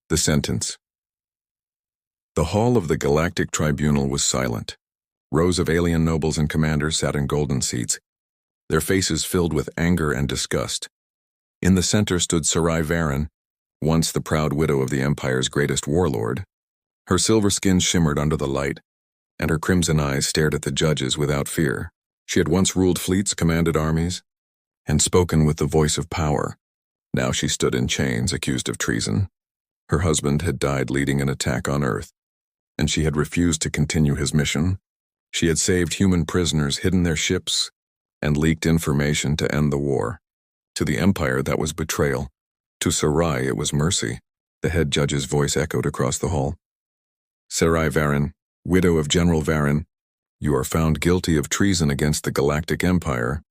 The sentence. The hall of the Galactic Tribunal was silent. Rows of alien nobles and commanders sat in golden seats, their faces filled with anger and disgust. In the center stood Sarai Varen, once the proud widow of the Empire's greatest warlord. Her silver skin shimmered under the light, and her crimson eyes stared at the judges without fear. She had once ruled fleets, commanded armies, and spoken with the voice of power. Now she stood in chains, accused of treason. Her husband had died leading an attack on Earth, and she had refused to continue his mission. She had saved human prisoners, hidden their ships, and leaked information to end the war. To the Empire, that was betrayal. To Sarai, it was mercy. The head judge's voice echoed across the hall. Sarai Varen, widow of General Varen, you are found guilty of treason against the Galactic Empire.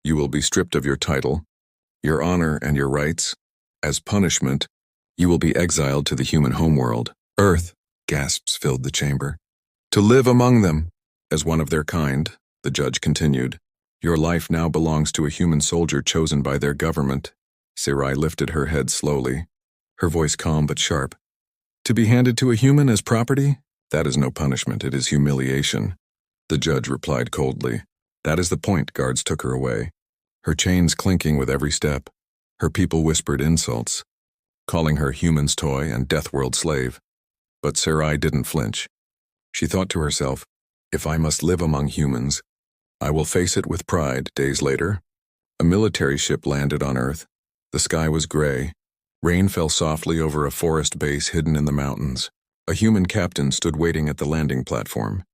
You will be stripped of your title, your honor, and your rights. As punishment, you will be exiled to the human homeworld. Earth, gasps filled the chamber. To live among them, as one of their kind, the judge continued. Your life now belongs to a human soldier chosen by their government. Sarai lifted her head slowly, her voice calm but sharp. To be handed to a human as property? That is no punishment, it is humiliation. The judge replied coldly. That is the point. Guards took her away, her chains clinking with every step. Her people whispered insults, calling her human's toy and death-world slave. But Sarai didn't flinch. She thought to herself, if I must live among humans, I will face it with pride. Days later, a military ship landed on Earth. The sky was gray. Rain fell softly over a forest base hidden in the mountains. A human captain stood waiting at the landing platform.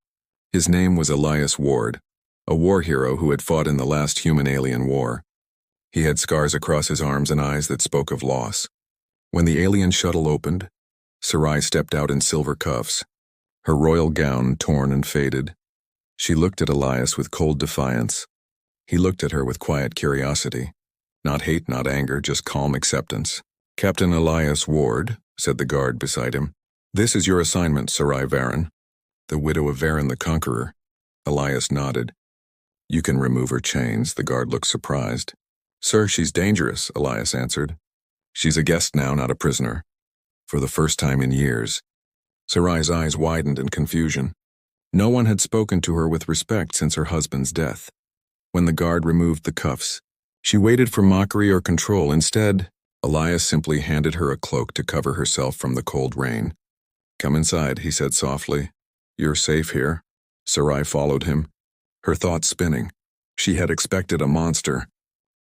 His name was Elias Ward, a war hero who had fought in the last human-alien war. He had scars across his arms and eyes that spoke of loss. When the alien shuttle opened, Sarai stepped out in silver cuffs, her royal gown torn and faded. She looked at Elias with cold defiance. He looked at her with quiet curiosity. Not hate, not anger, just calm acceptance. Captain Elias Ward, said the guard beside him. This is your assignment, Sarai Varen, the widow of Varen the Conqueror. Elias nodded. You can remove her chains. The guard looked surprised. Sir, she's dangerous, Elias answered. She's a guest now, not a prisoner. For the first time in years. Sarai's eyes widened in confusion. No one had spoken to her with respect since her husband's death. When the guard removed the cuffs, she waited for mockery or control. Instead, Elias simply handed her a cloak to cover herself from the cold rain. Come inside, he said softly. You're safe here. Sarai followed him, her thoughts spinning. She had expected a monster,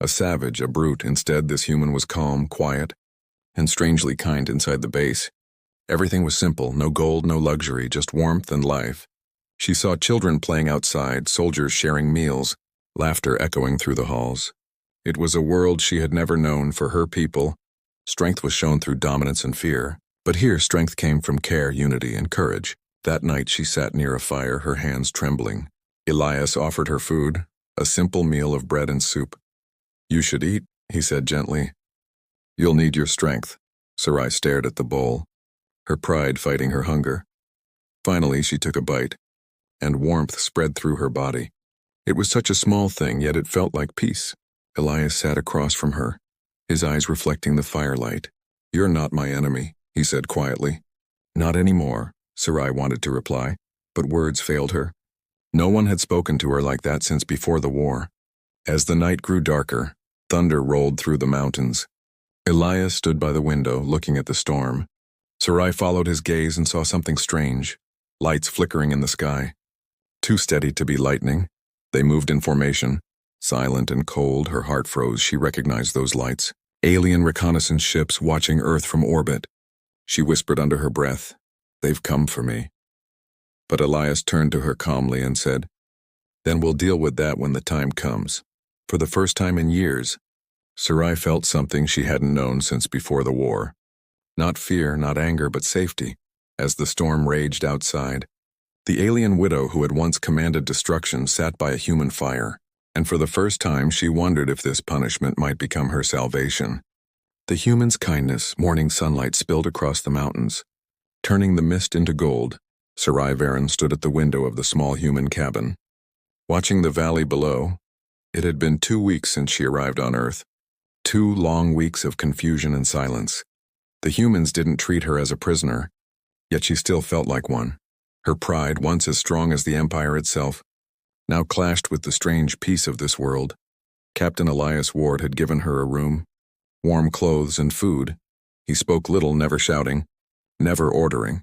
a savage, a brute. Instead, this human was calm, quiet, and strangely kind inside the base. Everything was simple, no gold, no luxury, just warmth and life. She saw children playing outside, soldiers sharing meals, laughter echoing through the halls. It was a world she had never known. For her people, strength was shown through dominance and fear. But here strength came from care, unity, and courage. That night she sat near a fire, her hands trembling. Elias offered her food, a simple meal of bread and soup. You should eat, he said gently. You'll need your strength. Sarai stared at the bowl, her pride fighting her hunger. Finally, she took a bite, and warmth spread through her body. It was such a small thing, yet it felt like peace. Elias sat across from her, his eyes reflecting the firelight. You're not my enemy, he said quietly. Not anymore, Sarai wanted to reply, but words failed her. No one had spoken to her like that since before the war. As the night grew darker, thunder rolled through the mountains. Elias stood by the window, looking at the storm. Sarai followed his gaze and saw something strange, lights flickering in the sky. Too steady to be lightning, they moved in formation. Silent and cold, her heart froze. She recognized those lights. Alien reconnaissance ships watching Earth from orbit. She whispered under her breath, They've come for me. But Elias turned to her calmly and said, Then we'll deal with that when the time comes. For the first time in years, Sarai felt something she hadn't known since before the war. Not fear, not anger, but safety. As the storm raged outside, the alien widow who had once commanded destruction sat by a human fire. And for the first time she wondered if this punishment might become her salvation. The human's kindness, morning sunlight spilled across the mountains. Turning the mist into gold, Sarai Varen stood at the window of the small human cabin. Watching the valley below, it had been 2 weeks since she arrived on Earth. 2 long weeks of confusion and silence. The humans didn't treat her as a prisoner, yet she still felt like one. Her pride, once as strong as the Empire itself, now clashed with the strange peace of this world. Captain Elias Ward had given her a room, warm clothes and food. He spoke little, never shouting, never ordering.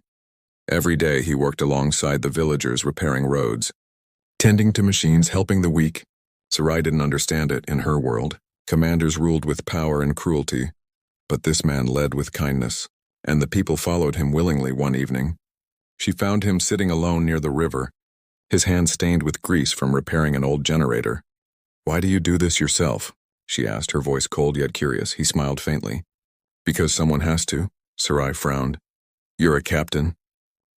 Every day he worked alongside the villagers repairing roads, tending to machines, helping the weak. Sarai didn't understand it. In her world, commanders ruled with power and cruelty, but this man led with kindness, and the people followed him willingly. One evening, she found him sitting alone near the river, his hands stained with grease from repairing an old generator. "Why do you do this yourself?" she asked, her voice cold yet curious. He smiled faintly. "Because someone has to," Sarai frowned. "You're a captain.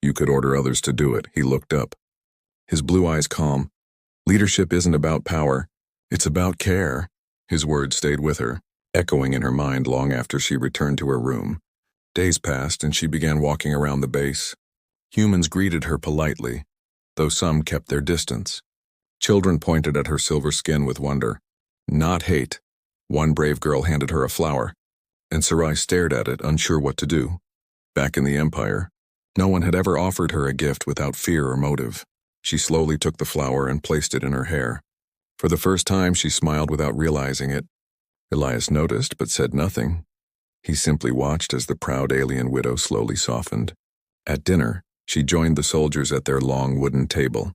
You could order others to do it." He looked up, his blue eyes calm. "Leadership isn't about power, it's about care." His words stayed with her, echoing in her mind long after she returned to her room. Days passed and she began walking around the base. Humans greeted her politely, though some kept their distance. Children pointed at her silver skin with wonder, not hate. One brave girl handed her a flower, and Sarai stared at it, unsure what to do. Back in the Empire, no one had ever offered her a gift without fear or motive. She slowly took the flower and placed it in her hair. For the first time, she smiled without realizing it. Elias noticed but said nothing. He simply watched as the proud alien widow slowly softened. At dinner, she joined the soldiers at their long wooden table.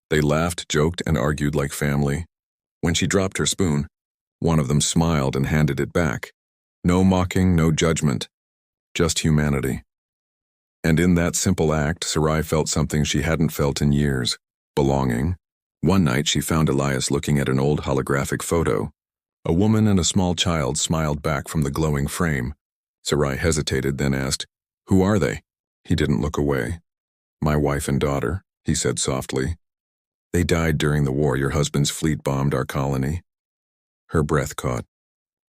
They laughed, joked, and argued like family. When she dropped her spoon, one of them smiled and handed it back. No mocking, no judgment, just humanity. And in that simple act, Sarai felt something she hadn't felt in years: belonging. One night she found Elias looking at an old holographic photo. A woman and a small child smiled back from the glowing frame. Sarai hesitated, then asked, "Who are they?" He didn't look away. "My wife and daughter," he said softly. "They died during the war. Your husband's fleet bombed our colony." Her breath caught,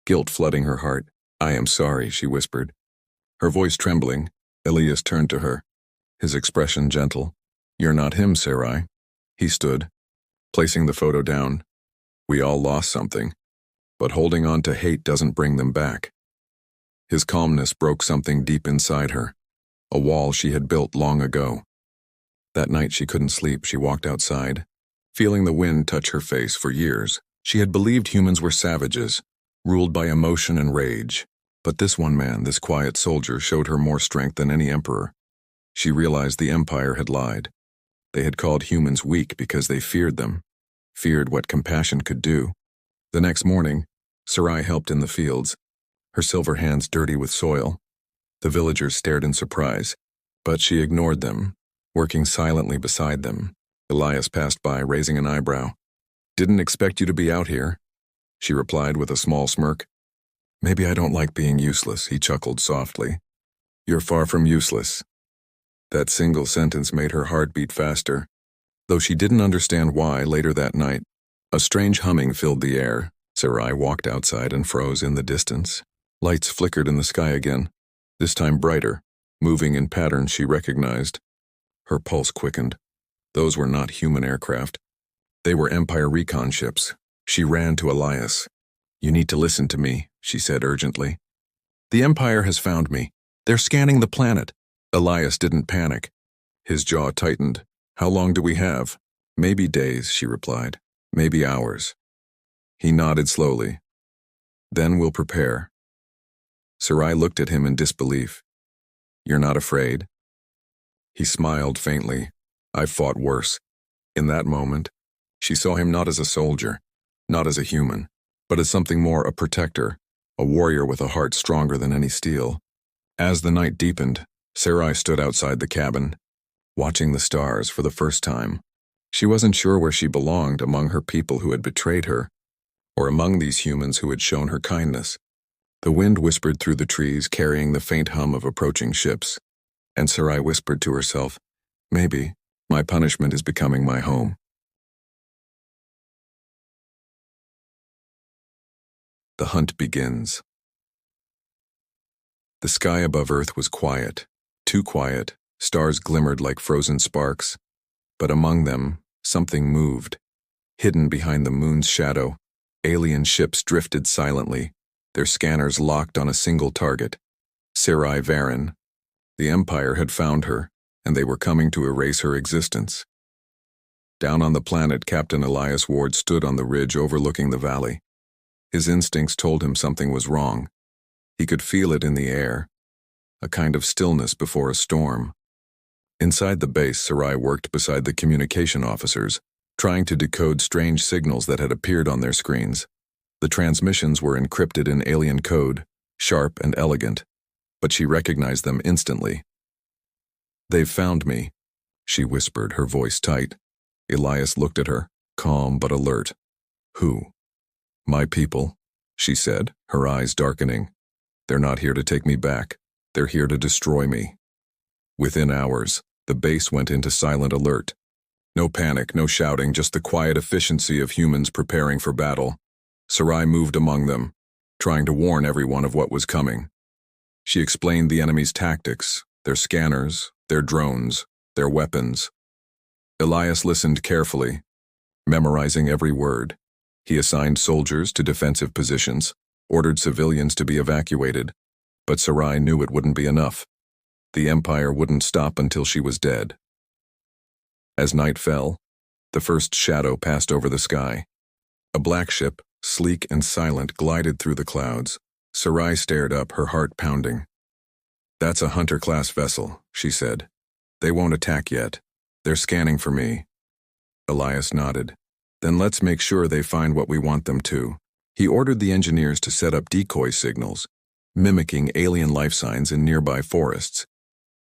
guilt flooding her heart. "I am sorry," she whispered. Her voice trembling, Elias turned to her, his expression gentle. "You're not him, Sarai." He stood, placing the photo down. "We all lost something, but holding on to hate doesn't bring them back." His calmness broke something deep inside her, a wall she had built long ago. That night she couldn't sleep. She walked outside, feeling the wind touch her face. For years, she had believed humans were savages, ruled by emotion and rage. But this one man, this quiet soldier, showed her more strength than any emperor. She realized the Empire had lied. They had called humans weak because they feared them, feared what compassion could do. The next morning, Sarai helped in the fields, her silver hands dirty with soil. The villagers stared in surprise, but she ignored them, working silently beside them. Elias passed by, raising an eyebrow. "Didn't expect you to be out here," she replied with a small smirk. "Maybe I don't like being useless," he chuckled softly. "You're far from useless." That single sentence made her heart beat faster, though she didn't understand why. Later that night, a strange humming filled the air. Sarai walked outside and froze in the distance. Lights flickered in the sky again, this time brighter, moving in patterns she recognized. Her pulse quickened. Those were not human aircraft. They were Empire recon ships. She ran to Elias. "You need to listen to me," she said urgently. "The Empire has found me. They're scanning the planet." Elias didn't panic. His jaw tightened. "How long do we have?" "Maybe days," she replied. "Maybe hours." He nodded slowly. "Then we'll prepare." Sarai looked at him in disbelief. "You're not afraid?" He smiled faintly. "I've fought worse." In that moment, she saw him not as a soldier, not as a human, but as something more: a protector, a warrior with a heart stronger than any steel. As the night deepened, Sarai stood outside the cabin, watching the stars for the first time. She wasn't sure where she belonged, among her people who had betrayed her, or among these humans who had shown her kindness. The wind whispered through the trees, carrying the faint hum of approaching ships, and Sarai whispered to herself, "Maybe my punishment is becoming my home." The hunt begins. The sky above Earth was quiet, too quiet. Stars glimmered like frozen sparks, but among them, something moved. Hidden behind the moon's shadow, alien ships drifted silently, their scanners locked on a single target. Sarai Varen. The Empire had found her, and they were coming to erase her existence. Down on the planet, Captain Elias Ward stood on the ridge overlooking the valley. His instincts told him something was wrong. He could feel it in the air, a kind of stillness before a storm. Inside the base, Sarai worked beside the communication officers, trying to decode strange signals that had appeared on their screens. The transmissions were encrypted in alien code, sharp and elegant, but she recognized them instantly. "They've found me," she whispered, her voice tight. Elias looked at her, calm but alert. "Who?" "My people," she said, her eyes darkening. "They're not here to take me back. They're here to destroy me." Within hours, the base went into silent alert. No panic, no shouting, just the quiet efficiency of humans preparing for battle. Sarai moved among them, trying to warn everyone of what was coming. She explained the enemy's tactics, their scanners, their drones, their weapons. Elias listened carefully, memorizing every word. He assigned soldiers to defensive positions, ordered civilians to be evacuated, but Sarai knew it wouldn't be enough. The Empire wouldn't stop until she was dead. As night fell, the first shadow passed over the sky. A black ship, sleek and silent, glided through the clouds. Sarai stared up, her heart pounding. "That's a Hunter-class vessel," she said. "They won't attack yet. They're scanning for me." Elias nodded. "Then let's make sure they find what we want them to." He ordered the engineers to set up decoy signals, mimicking alien life signs in nearby forests.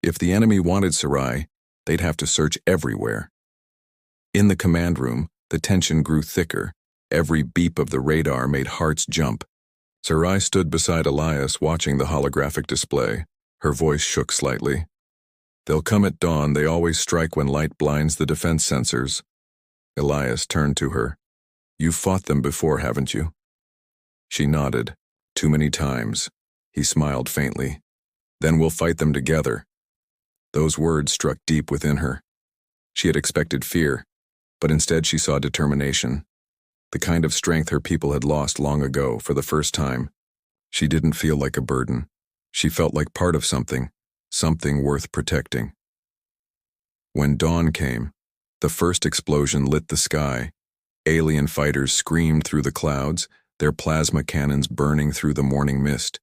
If the enemy wanted Sarai, they'd have to search everywhere. In the command room, the tension grew thicker. Every beep of the radar made hearts jump. Sarai stood beside Elias, watching the holographic display. Her voice shook slightly. "They'll come at dawn. They always strike when light blinds the defense sensors." Elias turned to her. "You've fought them before, haven't you?" She nodded. "Too many times." He smiled faintly. "Then we'll fight them together." Those words struck deep within her. She had expected fear, but instead she saw determination. The kind of strength her people had lost long ago for the first time. She didn't feel like a burden. She felt like part of something worth protecting. When dawn came, the first explosion lit the sky. Alien fighters screamed through the clouds, their plasma cannons burning through the morning mist.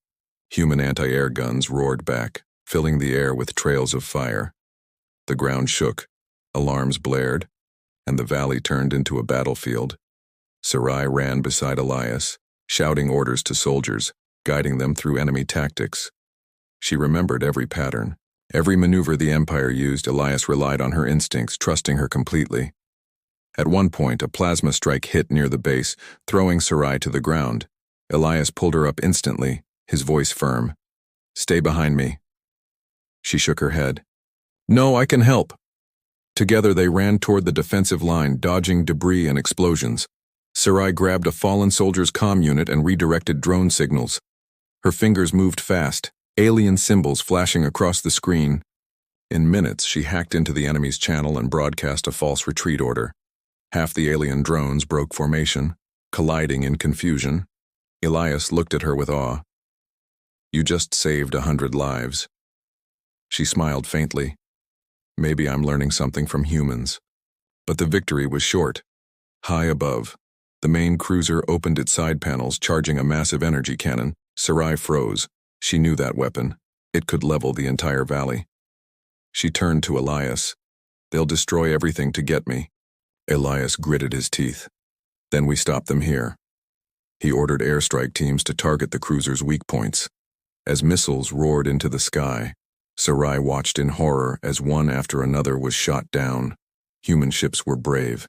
Human anti-air guns roared back, filling the air with trails of fire. The ground shook, alarms blared, and the valley turned into a battlefield. Sarai ran beside Elias, shouting orders to soldiers, guiding them through enemy tactics. She remembered every pattern. Every maneuver the Empire used, Elias relied on her instincts, trusting her completely. At one point, a plasma strike hit near the base, throwing Sarai to the ground. Elias pulled her up instantly, his voice firm. "Stay behind me." She shook her head. "No, I can help." Together they ran toward the defensive line, dodging debris and explosions. Sarai grabbed a fallen soldier's comm unit and redirected drone signals. Her fingers moved fast, alien symbols flashing across the screen. In minutes, she hacked into the enemy's channel and broadcast a false retreat order. Half the alien drones broke formation, colliding in confusion. Elias looked at her with awe. "You just saved 100 lives." She smiled faintly. "Maybe I'm learning something from humans." But the victory was short. High above, the main cruiser opened its side panels, charging a massive energy cannon. Sarai froze. She knew that weapon. It could level the entire valley. She turned to Elias. "They'll destroy everything to get me." Elias gritted his teeth. "Then we stop them here." He ordered airstrike teams to target the cruiser's weak points. As missiles roared into the sky, Sarai watched in horror as one after another was shot down. Human ships were brave,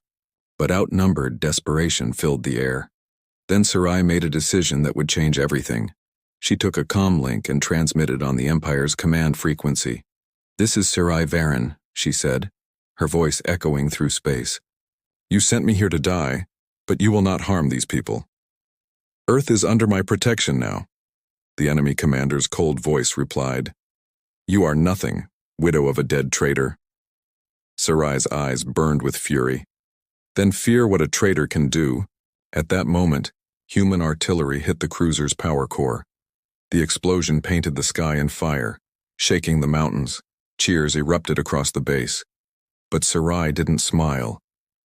but outnumbered, desperation filled the air. Then Sarai made a decision that would change everything. She took a comm link and transmitted on the Empire's command frequency. "This is Sarai Varen," she said, her voice echoing through space. "You sent me here to die, but you will not harm these people. Earth is under my protection now." The enemy commander's cold voice replied, "You are nothing, widow of a dead traitor." Sarai's eyes burned with fury. "Then fear what a traitor can do." At that moment, human artillery hit the cruiser's power core. The explosion painted the sky in fire, shaking the mountains. Cheers erupted across the base. But Sarai didn't smile.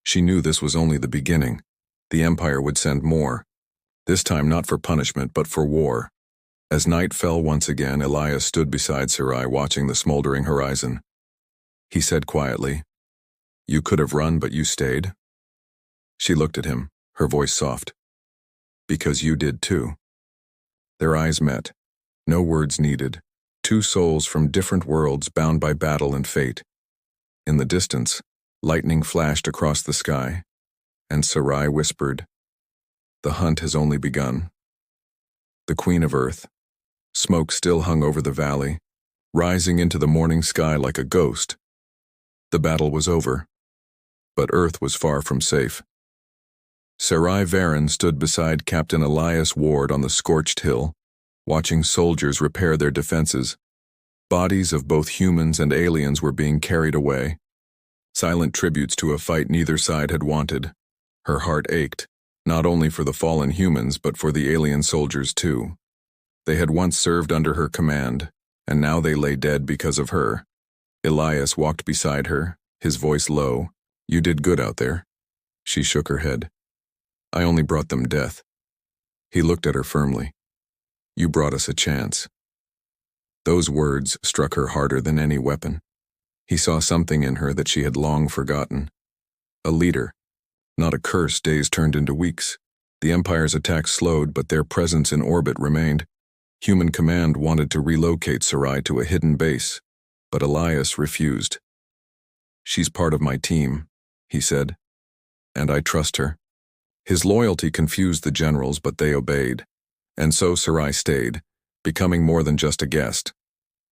She knew this was only the beginning. The Empire would send more. This time not for punishment, but for war. As night fell once again, Elias stood beside Sarai watching the smoldering horizon. He said quietly, "You could have run, but you stayed." She looked at him, her voice soft. "Because you did too." Their eyes met. No words needed. Two souls from different worlds bound by battle and fate. In the distance, lightning flashed across the sky, and Sarai whispered, "The hunt has only begun." The Queen of Earth. Smoke still hung over the valley, rising into the morning sky like a ghost. The battle was over, but Earth was far from safe. Sarai Varen stood beside Captain Elias Ward on the scorched hill, watching soldiers repair their defenses. Bodies of both humans and aliens were being carried away, silent tributes to a fight neither side had wanted. Her heart ached, not only for the fallen humans but for the alien soldiers too. They had once served under her command, and now they lay dead because of her. Elias walked beside her, his voice low. "You did good out there." She shook her head. "I only brought them death." He looked at her firmly. "You brought us a chance." Those words struck her harder than any weapon. He saw something in her that she had long forgotten. A leader, not a curse. Days turned into weeks. The Empire's attacks slowed, but their presence in orbit remained. Human command wanted to relocate Sarai to a hidden base, but Elias refused. "She's part of my team," he said, "and I trust her." His loyalty confused the generals, but they obeyed. And so Sarai stayed, becoming more than just a guest.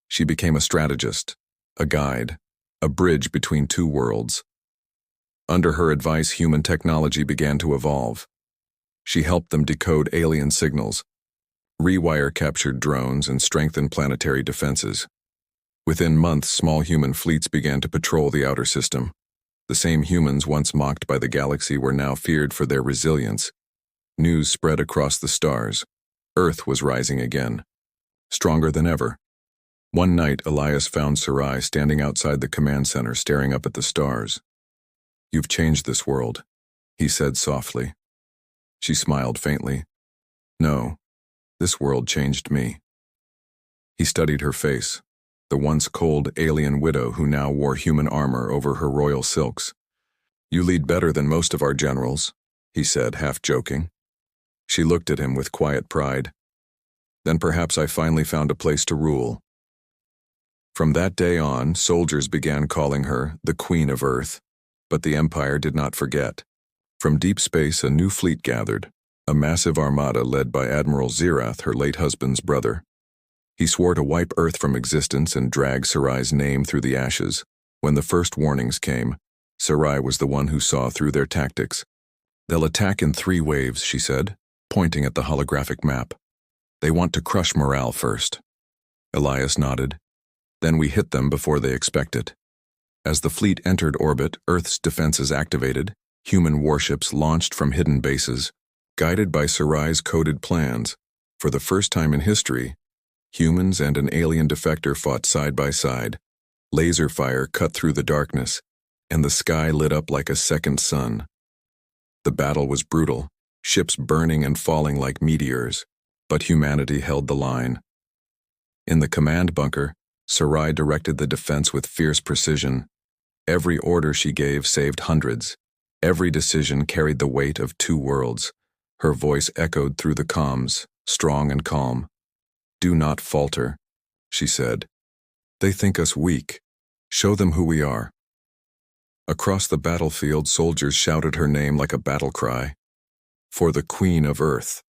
She became a strategist, a guide, a bridge between two worlds. Under her advice, human technology began to evolve. She helped them decode alien signals, rewire captured drones, and strengthen planetary defenses. Within months, small human fleets began to patrol the outer system. The same humans once mocked by the galaxy were now feared for their resilience. News spread across the stars. Earth was rising again, stronger than ever. One night, Elias found Sarai standing outside the command center, staring up at the stars. "You've changed this world," he said softly. She smiled faintly. "No, this world changed me." He studied her face, the once cold alien widow who now wore human armor over her royal silks. "You lead better than most of our generals," he said, half joking. She looked at him with quiet pride. "Then perhaps I finally found a place to rule." From that day on, soldiers began calling her the Queen of Earth, but the Empire did not forget. From deep space, a new fleet gathered, a massive armada led by Admiral Zirath, her late husband's brother. He swore to wipe Earth from existence and drag Sarai's name through the ashes. When the first warnings came, Sarai was the one who saw through their tactics. "They'll attack in 3 waves," she said, pointing at the holographic map. "They want to crush morale first." Elias nodded. "Then we hit them before they expect it." As the fleet entered orbit, Earth's defenses activated. Human warships launched from hidden bases, guided by Sarai's coded plans. For the first time in history, humans and an alien defector fought side by side. Laser fire cut through the darkness, and the sky lit up like a second sun. The battle was brutal, ships burning and falling like meteors, but humanity held the line. In the command bunker, Sarai directed the defense with fierce precision. Every order she gave saved hundreds. Every decision carried the weight of 2 worlds. Her voice echoed through the comms, strong and calm. "Do not falter," she said. "They think us weak. Show them who we are." Across the battlefield, soldiers shouted her name like a battle cry. "For the Queen of Earth."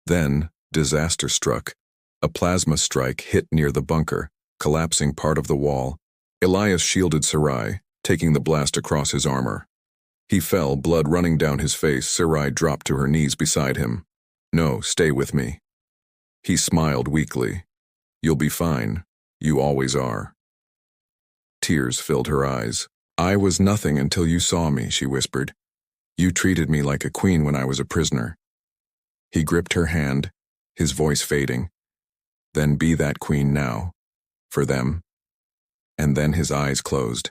Then, disaster struck. A plasma strike hit near the bunker, collapsing part of the wall. Elias shielded Sarai, taking the blast across his armor. He fell, blood running down his face. Sarai dropped to her knees beside him. "No, stay with me." He smiled weakly. "You'll be fine. You always are." Tears filled her eyes. "I was nothing until you saw me," she whispered. "You treated me like a queen when I was a prisoner." He gripped her hand, his voice fading. Then be that queen now. For them. And then his eyes closed.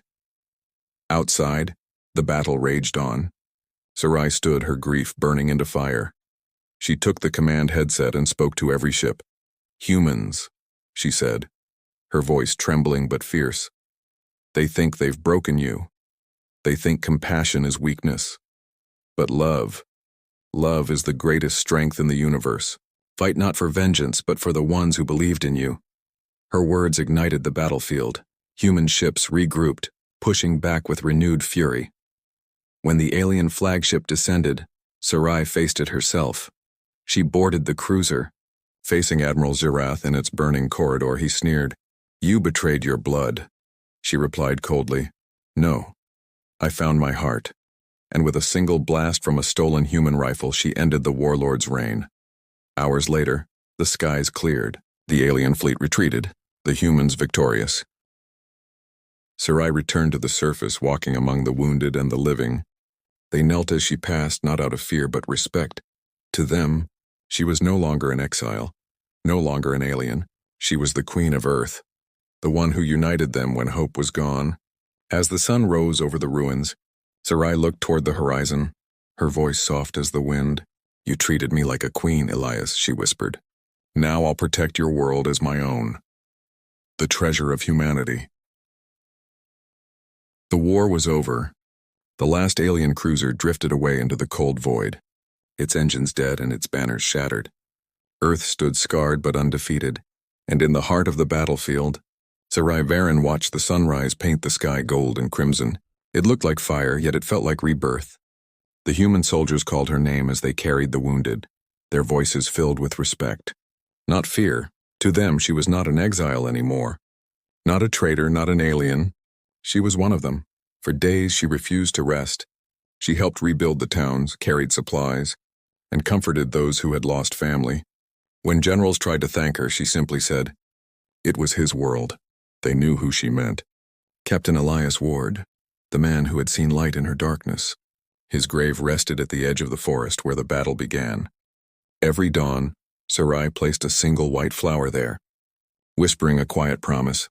Outside, the battle raged on. Sarai stood, her grief burning into fire. She took the command headset and spoke to every ship. Humans, she said, her voice trembling but fierce. They think they've broken you. They think compassion is weakness. But love is the greatest strength in the universe. Fight not for vengeance, but for the ones who believed in you. Her words ignited the battlefield. Human ships regrouped, pushing back with renewed fury. When the alien flagship descended, Sarai faced it herself. She boarded the cruiser. Facing Admiral Zirath in its burning corridor, he sneered. You betrayed your blood. She replied coldly. No. I found my heart. And with a single blast from a stolen human rifle, she ended the warlord's reign. Hours later, the skies cleared. The alien fleet retreated, the humans victorious. Sarai returned to the surface, walking among the wounded and the living. They knelt as she passed, not out of fear but respect. To them, she was no longer an exile, no longer an alien. She was the Queen of Earth, the one who united them when hope was gone. As the sun rose over the ruins, Sarai looked toward the horizon, her voice soft as the wind. You treated me like a queen, Elias, she whispered. Now I'll protect your world as my own. The treasure of humanity. The war was over. The last alien cruiser drifted away into the cold void, its engines dead and its banners shattered. Earth stood scarred but undefeated, and in the heart of the battlefield, Sarai Varen watched the sunrise paint the sky gold and crimson. It looked like fire, yet it felt like rebirth. The human soldiers called her name as they carried the wounded, their voices filled with respect. Not fear. To them, she was not an exile anymore. Not a traitor, not an alien. She was one of them. For days, she refused to rest. She helped rebuild the towns, carried supplies, and comforted those who had lost family. When generals tried to thank her, she simply said, it was his world. They knew who she meant. Captain Elias Ward, the man who had seen light in her darkness. His grave rested at the edge of the forest where the battle began. Every dawn, Sarai placed a single white flower there, whispering a quiet promise,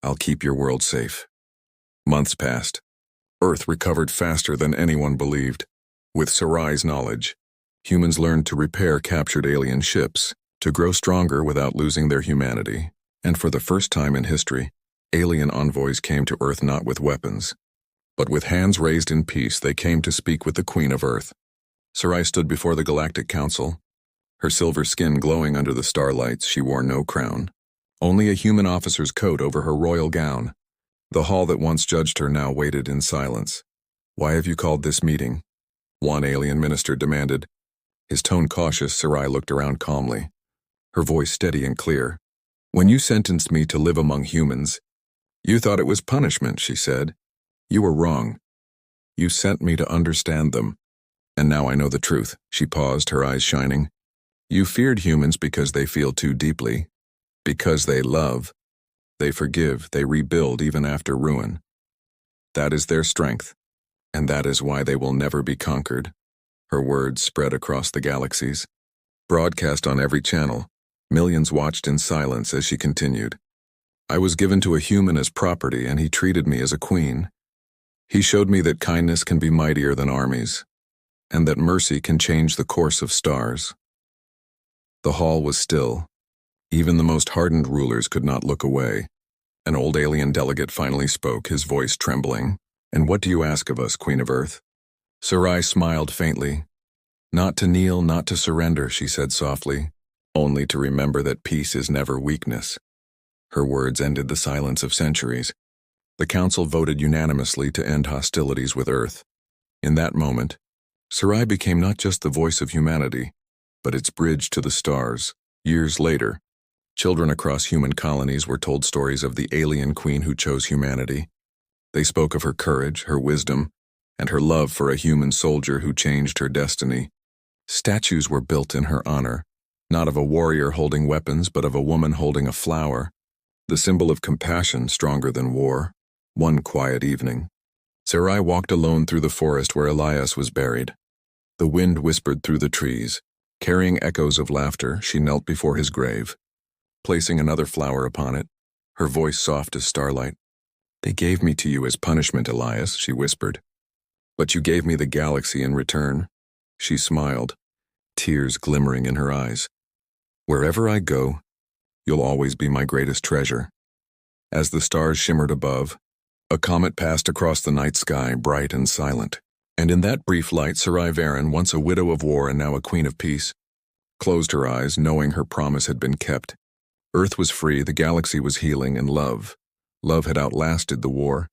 I'll keep your world safe. Months passed. Earth recovered faster than anyone believed. With Sarai's knowledge, humans learned to repair captured alien ships, to grow stronger without losing their humanity. And for the first time in history, alien envoys came to Earth not with weapons, but with hands raised in peace. They came to speak with the Queen of Earth. Sarai stood before the Galactic Council. Her silver skin glowing under the starlights, she wore no crown. Only a human officer's coat over her royal gown. The hall that once judged her now waited in silence. Why have you called this meeting? One alien minister demanded. His tone cautious, Sarai looked around calmly, her voice steady and clear. When you sentenced me to live among humans, you thought it was punishment, she said. You were wrong. You sent me to understand them. And now I know the truth. She paused, her eyes shining. You feared humans because they feel too deeply. Because they love. They forgive, they rebuild even after ruin. That is their strength. And that is why they will never be conquered. Her words spread across the galaxies. Broadcast on every channel, millions watched in silence as she continued. I was given to a human as property, and he treated me as a queen. He showed me that kindness can be mightier than armies, and that mercy can change the course of stars. The hall was still. Even the most hardened rulers could not look away. An old alien delegate finally spoke, his voice trembling. And what do you ask of us, Queen of Earth? Sarai smiled faintly. Not to kneel, not to surrender, she said softly. Only to remember that peace is never weakness. Her words ended the silence of centuries. The council voted unanimously to end hostilities with Earth. In that moment, Sarai became not just the voice of humanity, but its bridge to the stars. Years later, children across human colonies were told stories of the alien queen who chose humanity. They spoke of her courage, her wisdom, and her love for a human soldier who changed her destiny. Statues were built in her honor, not of a warrior holding weapons, but of a woman holding a flower, the symbol of compassion stronger than war. One quiet evening, Sarai walked alone through the forest where Elias was buried. The wind whispered through the trees. Carrying echoes of laughter, she knelt before his grave. placing another flower upon it, her voice soft as starlight. "They gave me to you as punishment, Elias," she whispered. "But you gave me the galaxy in return." She smiled, tears glimmering in her eyes. "Wherever I go, you'll always be my greatest treasure." As the stars shimmered above, a comet passed across the night sky, bright and silent. And in that brief light, Sarai Varen, once a widow of war and now a queen of peace, closed her eyes, knowing her promise had been kept. Earth was free, the galaxy was healing, and love had outlasted the war.